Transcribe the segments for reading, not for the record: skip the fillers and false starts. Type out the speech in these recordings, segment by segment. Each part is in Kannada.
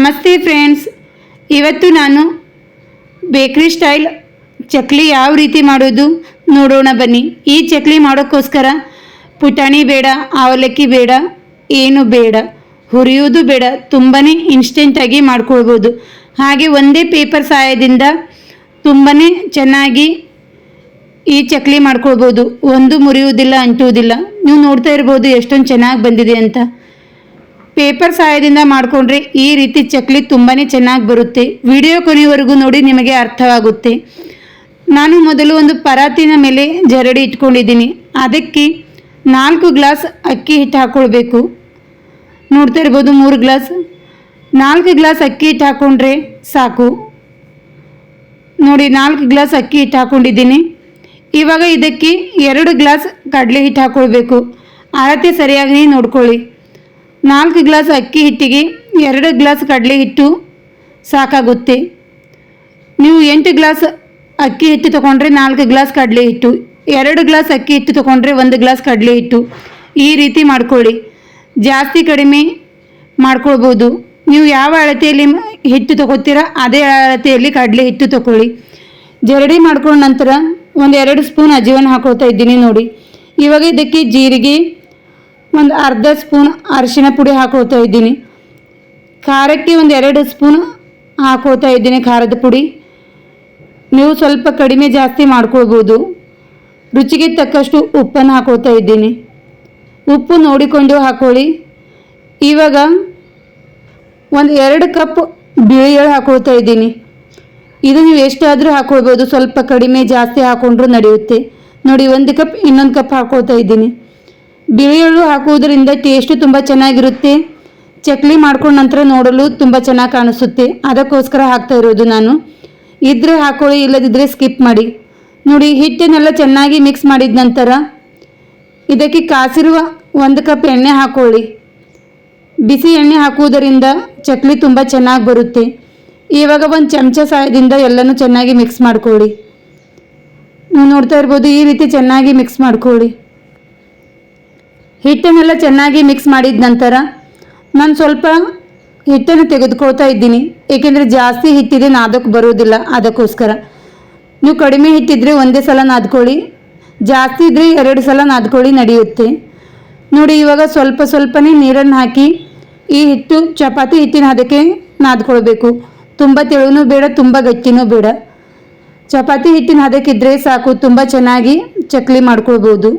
ನಮಸ್ತೆ ಫ್ರೆಂಡ್ಸ್, ಇವತ್ತು ನಾನು ಬೇಕ್ರಿ ಸ್ಟೈಲ್ ಚಕ್ಲಿ ಯಾವ ರೀತಿ ಮಾಡೋದು ನೋಡೋಣ ಬನ್ನಿ. ಈ ಚಕ್ಲಿ ಮಾಡೋಕ್ಕೋಸ್ಕರ ಪುಟಾಣಿ ಬೇಡ, ಅವಲಕ್ಕಿ ಬೇಡ, ಏನು ಬೇಡ, ಹುರಿಯೋದು ಬೇಡ, ತುಂಬಾ ಇನ್ಸ್ಟೆಂಟಾಗಿ ಮಾಡ್ಕೊಳ್ಬೋದು. ಹಾಗೆ ಒಂದೇ ಪೇಪರ್ ಸಹಾಯದಿಂದ ತುಂಬಾ ಚೆನ್ನಾಗಿ ಈ ಚಕ್ಲಿ ಮಾಡ್ಕೊಳ್ಬೋದು. ಒಂದು ಮುರಿಯುವುದಿಲ್ಲ, ಅಂಟುವುದಿಲ್ಲ. ನೀವು ನೋಡ್ತಾ ಇರ್ಬೋದು ಎಷ್ಟೊಂದು ಚೆನ್ನಾಗಿ ಬಂದಿದೆ ಅಂತ. ಪೇಪರ್ ಸಹಾಯದಿಂದ ಮಾಡಿಕೊಂಡ್ರೆ ಈ ರೀತಿ ಚಕ್ಲಿ ತುಂಬಾ ಚೆನ್ನಾಗಿ ಬರುತ್ತೆ. ವಿಡಿಯೋ ಕೊನೆಯವರೆಗೂ ನೋಡಿ, ನಿಮಗೆ ಅರ್ಥವಾಗುತ್ತೆ. ನಾನು ಮೊದಲು ಒಂದು ಪರಾತಿನ ಮೇಲೆ ಜರಡಿ ಇಟ್ಕೊಂಡಿದ್ದೀನಿ. ಅದಕ್ಕೆ 4 ಗ್ಲಾಸ್ ಅಕ್ಕಿ ಹಿಟ್ಟು ಹಾಕ್ಕೊಳ್ಬೇಕು. ನೋಡ್ತಾ ಇರ್ಬೋದು 3 ಗ್ಲಾಸ್, 4 ಗ್ಲಾಸ್ ಅಕ್ಕಿ ಹಿಟ್ಟು ಹಾಕ್ಕೊಂಡ್ರೆ ಸಾಕು. ನೋಡಿ 4 ಗ್ಲಾಸ್ ಅಕ್ಕಿ ಹಿಟ್ಟು ಹಾಕ್ಕೊಂಡಿದ್ದೀನಿ. ಇವಾಗ ಇದಕ್ಕೆ 2 ಗ್ಲಾಸ್ ಕಡಲೆ ಹಿಟ್ಟು ಹಾಕ್ಕೊಳ್ಬೇಕು. ಅಳತೆ ಸರಿಯಾಗಿ ನೋಡ್ಕೊಳ್ಳಿ. 4 ಗ್ಲಾಸ್ ಅಕ್ಕಿ ಹಿಟ್ಟಿಗೆ 2 ಗ್ಲಾಸ್ ಕಡಲೆ ಹಿಟ್ಟು ಸಾಕಾಗುತ್ತೆ. ನೀವು 8 ಗ್ಲಾಸ್ ಅಕ್ಕಿ ಹಿಟ್ಟು ತೊಗೊಂಡ್ರೆ 4 ಗ್ಲಾಸ್ ಕಡಲೆ ಹಿಟ್ಟು, 2 ಗ್ಲಾಸ್ ಅಕ್ಕಿ ಹಿಟ್ಟು ತೊಗೊಂಡ್ರೆ 1 ಗ್ಲಾಸ್ ಕಡಲೆ ಹಿಟ್ಟು. ಈ ರೀತಿ ಮಾಡ್ಕೊಳ್ಳಿ. ಜಾಸ್ತಿ ಕಡಿಮೆ ಮಾಡ್ಕೊಳ್ಬೋದು. ನೀವು ಯಾವ ಅಳತೆಯಲ್ಲಿ ಹಿಟ್ಟು ತೊಗೋತೀರ ಅದೇ ಅಳತೆಯಲ್ಲಿ ಕಡಲೆ ಹಿಟ್ಟು ತೊಗೊಳ್ಳಿ. ಜರಡಿ ಮಾಡ್ಕೊಂಡ ನಂತರ 1-2 ಸ್ಪೂನ್ ಅಜೀವನ ಹಾಕೊಳ್ತಾ ಇದ್ದೀನಿ ನೋಡಿ. ಇವಾಗ ಇದಕ್ಕೆ ಜೀರಿಗೆ, ಒಂದು ಅರ್ಧ ಸ್ಪೂನ್ ಅರಿಶಿನ ಪುಡಿ ಹಾಕೊಳ್ತಾ ಇದ್ದೀನಿ. ಖಾರಕ್ಕೆ 1-2 ಸ್ಪೂನ್ ಹಾಕೊಳ್ತಾ ಇದ್ದೀನಿ ಖಾರದ ಪುಡಿ. ನೀವು ಸ್ವಲ್ಪ ಕಡಿಮೆ ಜಾಸ್ತಿ ಮಾಡ್ಕೊಳ್ಬೋದು. ರುಚಿಗೆ ತಕ್ಕಷ್ಟು ಉಪ್ಪನ್ನು ಹಾಕೊಳ್ತಾ ಇದ್ದೀನಿ. ಉಪ್ಪು ನೋಡಿಕೊಂಡು ಹಾಕೊಳ್ಳಿ. ಇವಾಗ 1-2 ಕಪ್ ಬಿಳಿ ಎಳ್ಳು ಹಾಕೊಳ್ತಾ ಇದ್ದೀನಿ. ಇದು ನೀವು ಎಷ್ಟಾದರೂ ಹಾಕೊಳ್ಬೋದು, ಸ್ವಲ್ಪ ಕಡಿಮೆ ಜಾಸ್ತಿ ಹಾಕೊಂಡ್ರೂ ನಡೆಯುತ್ತೆ. ನೋಡಿ 1 ಕಪ್, ಇನ್ನೊಂದು ಕಪ್ ಹಾಕೊಳ್ತಾ ಇದ್ದೀನಿ. ಬಿಳಿ ಎಳ್ಳು ಹಾಕುವುದರಿಂದ ಟೇಸ್ಟು ತುಂಬ ಚೆನ್ನಾಗಿರುತ್ತೆ. ಚಕ್ಲಿ ಮಾಡ್ಕೊಂಡ ನಂತರ ನೋಡಲು ತುಂಬ ಚೆನ್ನಾಗಿ ಕಾಣಿಸುತ್ತೆ. ಅದಕ್ಕೋಸ್ಕರ ಹಾಕ್ತಾ ಇರೋದು ನಾನು. ಇದ್ರೆ ಹಾಕೊಳ್ಳಿ, ಇಲ್ಲದಿದ್ದರೆ ಸ್ಕಿಪ್ ಮಾಡಿ. ನೋಡಿ ಹಿಟ್ಟನ್ನೆಲ್ಲ ಚೆನ್ನಾಗಿ ಮಿಕ್ಸ್ ಮಾಡಿದ ನಂತರ ಇದಕ್ಕೆ ಕಾಸಿರುವ 1 ಕಪ್ ಎಣ್ಣೆ ಹಾಕೊಳ್ಳಿ. ಬಿಸಿ ಎಣ್ಣೆ ಹಾಕುವುದರಿಂದ ಚಕ್ಲಿ ತುಂಬ ಚೆನ್ನಾಗಿ ಬರುತ್ತೆ. ಇವಾಗ 1 ಚಮಚ ಸಹಾಯದಿಂದ ಎಲ್ಲನೂ ಚೆನ್ನಾಗಿ ಮಿಕ್ಸ್ ಮಾಡ್ಕೊಳ್ಳಿ. ನೀವು ನೋಡ್ತಾ ಇರ್ಬೋದು, ಈ ರೀತಿ ಚೆನ್ನಾಗಿ ಮಿಕ್ಸ್ ಮಾಡ್ಕೊಳ್ಳಿ. ಹಿಟ್ಟನ್ನೆಲ್ಲ ಚೆನ್ನಾಗಿ ಮಿಕ್ಸ್ ಮಾಡಿದ ನಂತರ ನಾನು ಸ್ವಲ್ಪ ಹಿಟ್ಟನ್ನು ತೆಗೆದುಕೊಳ್ತಾ ಇದ್ದೀನಿ. ಏಕೆಂದರೆ ಜಾಸ್ತಿ ಹಿಟ್ಟಿದೆ, ನಾದಕ್ಕೆ ಬರೋದಿಲ್ಲ. ಅದಕ್ಕೋಸ್ಕರ ನೀವು ಕಡಿಮೆ ಹಿಟ್ಟಿದ್ರೆ ಒಂದೇ ಸಲ ನಾದ್ಕೊಳ್ಳಿ, ಜಾಸ್ತಿ ಇದ್ದರೆ 2 ಸಲ ನಾದ್ಕೊಳ್ಳಿ, ನಡೆಯುತ್ತೆ. ನೋಡಿ ಇವಾಗ ಸ್ವಲ್ಪ ಸ್ವಲ್ಪನೇ ನೀರನ್ನು ಹಾಕಿ ಈ ಹಿಟ್ಟು ಚಪಾತಿ ಹಿಟ್ಟಿನ ಅದಕ್ಕೆ ನಾದ್ಕೊಳ್ಬೇಕು. ತುಂಬ ತೆಳುನೂ ಬೇಡ, ತುಂಬ ಗಟ್ಟಿನೂ ಬೇಡ. ಚಪಾತಿ ಹಿಟ್ಟಿನ ಹದಕ್ಕಿದ್ರೆ ಸಾಕು, ತುಂಬ ಚೆನ್ನಾಗಿ ಚಕ್ಲಿ ಮಾಡ್ಕೊಳ್ಬೋದು.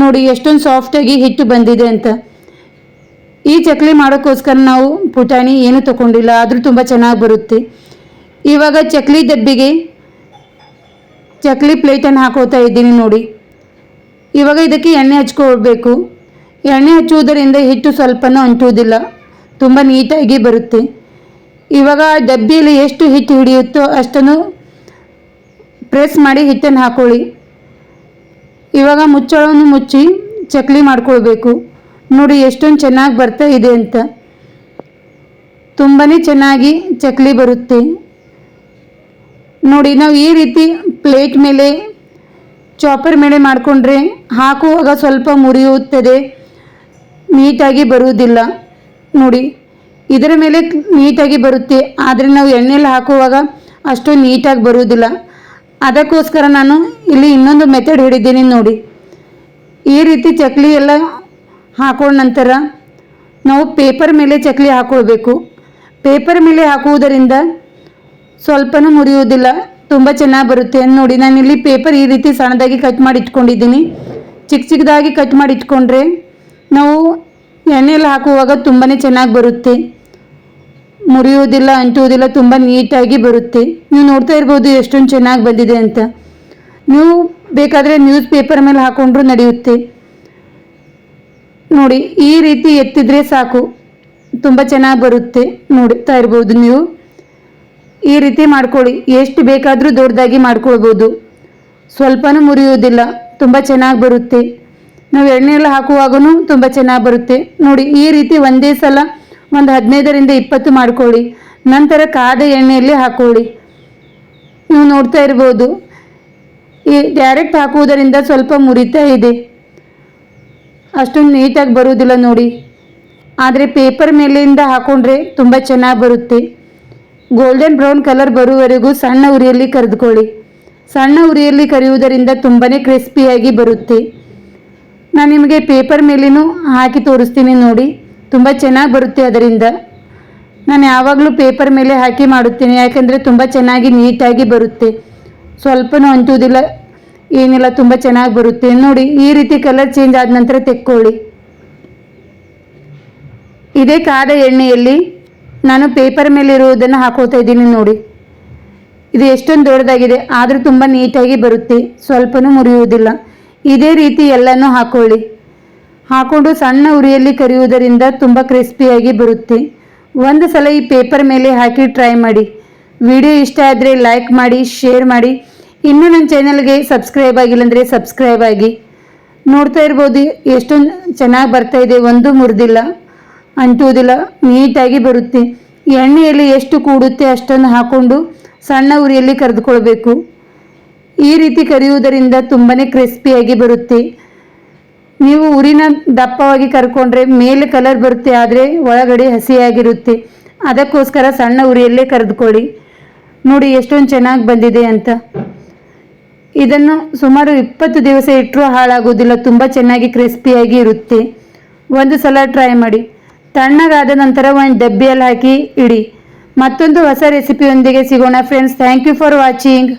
ನೋಡಿ ಎಷ್ಟೊಂದು ಸಾಫ್ಟಾಗಿ ಹಿಟ್ಟು ಬಂದಿದೆ ಅಂತ. ಈ ಚಕ್ಲಿ ಮಾಡೋಕ್ಕೋಸ್ಕರ ನಾವು ಪುಟಾಣಿ ಏನು ತೊಗೊಂಡಿಲ್ಲ, ಆದರೂ ತುಂಬ ಚೆನ್ನಾಗಿ ಬರುತ್ತೆ. ಇವಾಗ ಚಕ್ಲಿ ಡಬ್ಬಿಗೆ ಚಕ್ಲಿ ಪ್ಲೇಟನ್ನು ಹಾಕೋತಾ ಇದ್ದೀನಿ ನೋಡಿ. ಇವಾಗ ಇದಕ್ಕೆ ಎಣ್ಣೆ ಹಚ್ಕೊಳ್ಬೇಕು. ಎಣ್ಣೆ ಹಚ್ಚುವುದರಿಂದ ಹಿಟ್ಟು ಸ್ವಲ್ಪನೂ ಅಂಟುವುದಿಲ್ಲ, ತುಂಬ ನೀಟಾಗಿ ಬರುತ್ತೆ. ಇವಾಗ ಡಬ್ಬಿಯಲ್ಲಿ ಎಷ್ಟು ಹಿಟ್ಟು ಹಿಡಿಯುತ್ತೋ ಅಷ್ಟನ್ನು ಪ್ರೆಸ್ ಮಾಡಿ ಹಿಟ್ಟನ್ನು ಹಾಕೊಳ್ಳಿ. ಇವಾಗ ಮುಚ್ಚಳವನ್ನು ಮುಚ್ಚಿ ಚಕ್ಲಿ ಮಾಡ್ಕೊಳ್ಬೇಕು. ನೋಡಿ ಎಷ್ಟೊಂದು ಚೆನ್ನಾಗಿ ಬರ್ತಾ ಇದೆ ಅಂತ. ತುಂಬಾ ಚೆನ್ನಾಗಿ ಚಕ್ಲಿ ಬರುತ್ತೆ. ನೋಡಿ ನಾವು ಈ ರೀತಿ ಪ್ಲೇಟ್ ಮೇಲೆ, ಚಾಪರ್ ಮೇಲೆ ಮಾಡಿಕೊಂಡ್ರೆ ಹಾಕುವಾಗ ಸ್ವಲ್ಪ ಮುರಿಯುತ್ತದೆ, ನೀಟಾಗಿ ಬರುವುದಿಲ್ಲ. ನೋಡಿ ಇದರ ಮೇಲೆ ನೀಟಾಗಿ ಬರುತ್ತೆ, ಆದರೆ ನಾವು ಎಣ್ಣೆಯಲ್ಲಿ ಹಾಕುವಾಗ ಅಷ್ಟು ನೀಟಾಗಿ ಬರುವುದಿಲ್ಲ. ಅದಕ್ಕೋಸ್ಕರ ನಾನು ಇಲ್ಲಿ ಇನ್ನೊಂದು ಮೆಥಡ್ ಹಿಡಿದ್ದೀನಿ ನೋಡಿ. ಈ ರೀತಿ ಚಕ್ಲಿ ಎಲ್ಲ ಹಾಕೊಂಡ ನಂತರ ನಾವು ಪೇಪರ್ ಮೇಲೆ ಚಕ್ಲಿ ಹಾಕ್ಕೊಳ್ಬೇಕು. ಪೇಪರ್ ಮೇಲೆ ಹಾಕುವುದರಿಂದ ಸ್ವಲ್ಪನೂ ಮುರಿಯುವುದಿಲ್ಲ, ತುಂಬ ಚೆನ್ನಾಗಿ ಬರುತ್ತೆ. ನೋಡಿ ನಾನಿಲ್ಲಿ ಪೇಪರ್ ಈ ರೀತಿ ಸಣ್ಣದಾಗಿ ಕಟ್ ಮಾಡಿ ಇಟ್ಕೊಂಡಿದ್ದೀನಿ. ಚಿಕ್ಕ ಚಿಕ್ಕದಾಗಿ ಕಟ್ ಮಾಡಿ ಇಟ್ಕೊಂಡ್ರೆ ನಾವು ಎಣ್ಣೆಯಲ್ಲಿ ಹಾಕುವಾಗ ತುಂಬಾ ಚೆನ್ನಾಗಿ ಬರುತ್ತೆ, ಮುರಿಯುವುದಿಲ್ಲ, ಅಂಟುವುದಿಲ್ಲ, ತುಂಬ ನೀಟಾಗಿ ಬರುತ್ತೆ. ನೀವು ನೋಡ್ತಾ ಇರ್ಬೋದು ಎಷ್ಟೊಂದು ಚೆನ್ನಾಗಿ ಬಂದಿದೆ ಅಂತ. ನೀವು ಬೇಕಾದರೆ ನ್ಯೂಸ್ ಪೇಪರ್ ಮೇಲೆ ಹಾಕೊಂಡ್ರೂ ನಡೆಯುತ್ತೆ. ನೋಡಿ ಈ ರೀತಿ ಎತ್ತಿದ್ರೆ ಸಾಕು, ತುಂಬ ಚೆನ್ನಾಗಿ ಬರುತ್ತೆ. ನೋಡ್ತಾ ಇರ್ಬೋದು ನೀವು. ಈ ರೀತಿ ಮಾಡ್ಕೊಳ್ಳಿ. ಎಷ್ಟು ಬೇಕಾದರೂ ದೊಡ್ಡದಾಗಿ ಮಾಡ್ಕೊಳ್ಬೋದು, ಸ್ವಲ್ಪನೂ ಮುರಿಯುವುದಿಲ್ಲ, ತುಂಬ ಚೆನ್ನಾಗಿ ಬರುತ್ತೆ. ನಾವು ಎಣ್ಣೆಲ್ಲ ಹಾಕುವಾಗೂ ತುಂಬ ಚೆನ್ನಾಗಿ ಬರುತ್ತೆ. ನೋಡಿ ಈ ರೀತಿ ಒಂದೇ ಸಲ ಒಂದು 15ರಿಂದ 20 ಮಾಡ್ಕೊಳ್ಳಿ. ನಂತರ ಕಾದ ಎಣ್ಣೆಯಲ್ಲಿ ಹಾಕೊಳ್ಳಿ. ನೀವು ನೋಡ್ತಾ ಇರ್ಬೋದು, ಈ ಡೈರೆಕ್ಟ್ ಹಾಕುವುದರಿಂದ ಸ್ವಲ್ಪ ಮುರಿತಾ ಇದೆ, ಅಷ್ಟೊಂದು ನೀಟಾಗಿ ಬರುವುದಿಲ್ಲ ನೋಡಿ. ಆದರೆ ಪೇಪರ್ ಮೇಲಿಂದ ಹಾಕೊಂಡ್ರೆ ತುಂಬ ಚೆನ್ನಾಗಿ ಬರುತ್ತೆ. ಗೋಲ್ಡನ್ ಬ್ರೌನ್ ಕಲರ್ ಬರುವವರೆಗೂ ಸಣ್ಣ ಉರಿಯಲ್ಲಿ ಕರೆದುಕೊಳ್ಳಿ. ಸಣ್ಣ ಉರಿಯಲ್ಲಿ ಕರಿಯುವುದರಿಂದ ತುಂಬಾ ಕ್ರಿಸ್ಪಿಯಾಗಿ ಬರುತ್ತೆ. ನಾನು ನಿಮಗೆ ಪೇಪರ್ ಮೇಲೇನೂ ಹಾಕಿ ತೋರಿಸ್ತೀನಿ ನೋಡಿ, ತುಂಬ ಚೆನ್ನಾಗಿ ಬರುತ್ತೆ. ಅದರಿಂದ ನಾನು ಯಾವಾಗಲೂ ಪೇಪರ್ ಮೇಲೆ ಹಾಕಿ ಮಾಡುತ್ತೇನೆ, ಯಾಕಂದರೆ ತುಂಬ ಚೆನ್ನಾಗಿ ನೀಟಾಗಿ ಬರುತ್ತೆ, ಸ್ವಲ್ಪನೂ ಅಂಟುವುದಿಲ್ಲ, ಏನಿಲ್ಲ, ತುಂಬ ಚೆನ್ನಾಗಿ ಬರುತ್ತೆ. ನೋಡಿ, ಈ ರೀತಿ ಕಲರ್ ಚೇಂಜ್ ಆದ ನಂತರ ತೆಕ್ಕೊಳ್ಳಿ. ಇದೇ ಕಾದ ಎಣ್ಣೆಯಲ್ಲಿ ನಾನು ಪೇಪರ್ ಮೇಲೆ ಇರುವುದನ್ನು ಹಾಕೋತಾ ಇದ್ದೀನಿ ನೋಡಿ. ಇದು ಎಷ್ಟೊಂದು ದೊಡ್ಡದಾಗಿದೆ, ಆದರೂ ತುಂಬ ನೀಟಾಗಿ ಬರುತ್ತೆ, ಸ್ವಲ್ಪನೂ ಮುರಿಯುವುದಿಲ್ಲ. ಇದೇ ರೀತಿ ಎಲ್ಲನೂ ಹಾಕೊಳ್ಳಿ. ಹಾಕೊಂಡು ಸಣ್ಣ ಉರಿಯಲ್ಲಿ ಕರಿಯುವುದರಿಂದ ತುಂಬ ಕ್ರಿಸ್ಪಿಯಾಗಿ ಬರುತ್ತೆ. ಒಂದು ಸಲ ಈ ಪೇಪರ್ ಮೇಲೆ ಹಾಕಿ ಟ್ರೈ ಮಾಡಿ. ವಿಡಿಯೋ ಇಷ್ಟ ಆದರೆ ಲೈಕ್ ಮಾಡಿ, ಶೇರ್ ಮಾಡಿ. ಇನ್ನೂ ನನ್ನ ಚಾನಲ್ಗೆ ಸಬ್ಸ್ಕ್ರೈಬ್ ಆಗಿಲ್ಲ ಅಂದರೆ ಸಬ್ಸ್ಕ್ರೈಬ್ ಆಗಿ. ನೋಡ್ತಾ ಇರ್ಬೋದು ಎಷ್ಟೊಂದು ಚೆನ್ನಾಗಿ ಬರ್ತಾ ಇದೆ, ಒಂದು ಮುರಿದಿಲ್ಲ, ಅಂಟುವುದಿಲ್ಲ, ನೀಟಾಗಿ ಬರುತ್ತೆ. ಎಣ್ಣೆಯಲ್ಲಿ ಎಷ್ಟು ಕೂಡುತ್ತೆ ಅಷ್ಟನ್ನು ಹಾಕ್ಕೊಂಡು ಸಣ್ಣ ಉರಿಯಲ್ಲಿ ಕರೆದುಕೊಳ್ಬೇಕು. ಈ ರೀತಿ ಕರಿಯುವುದರಿಂದ ತುಂಬಾ ಕ್ರಿಸ್ಪಿಯಾಗಿ ಬರುತ್ತೆ. ನೀವು ಉರಿನ ದಪ್ಪವಾಗಿ ಕರ್ಕೊಂಡ್ರೆ ಮೇಲೆ ಕಲರ್ ಬರುತ್ತೆ, ಆದರೆ ಒಳಗಡೆ ಹಸಿಯಾಗಿರುತ್ತೆ. ಅದಕ್ಕೋಸ್ಕರ ಸಣ್ಣ ಉರಿಯಲ್ಲೇ ಕರೆದುಕೊಳ್ಳಿ. ನೋಡಿ ಎಷ್ಟೊಂದು ಚೆನ್ನಾಗಿ ಬಂದಿದೆ ಅಂತ. ಇದನ್ನು ಸುಮಾರು 20 ದಿವಸ ಇಟ್ಟರೂ ಹಾಳಾಗೋದಿಲ್ಲ, ತುಂಬ ಚೆನ್ನಾಗಿ ಕ್ರಿಸ್ಪಿಯಾಗಿ ಇರುತ್ತೆ. ಒಂದು ಸಲ ಟ್ರೈ ಮಾಡಿ. ತಣ್ಣಗಾದ ನಂತರ ಒಂದು ಡಬ್ಬಿಯಲ್ಲಿ ಹಾಕಿ ಇಡಿ. ಮತ್ತೊಂದು ಹೊಸ ರೆಸಿಪಿಯೊಂದಿಗೆ ಸಿಗೋಣ friends. Thank you for watching.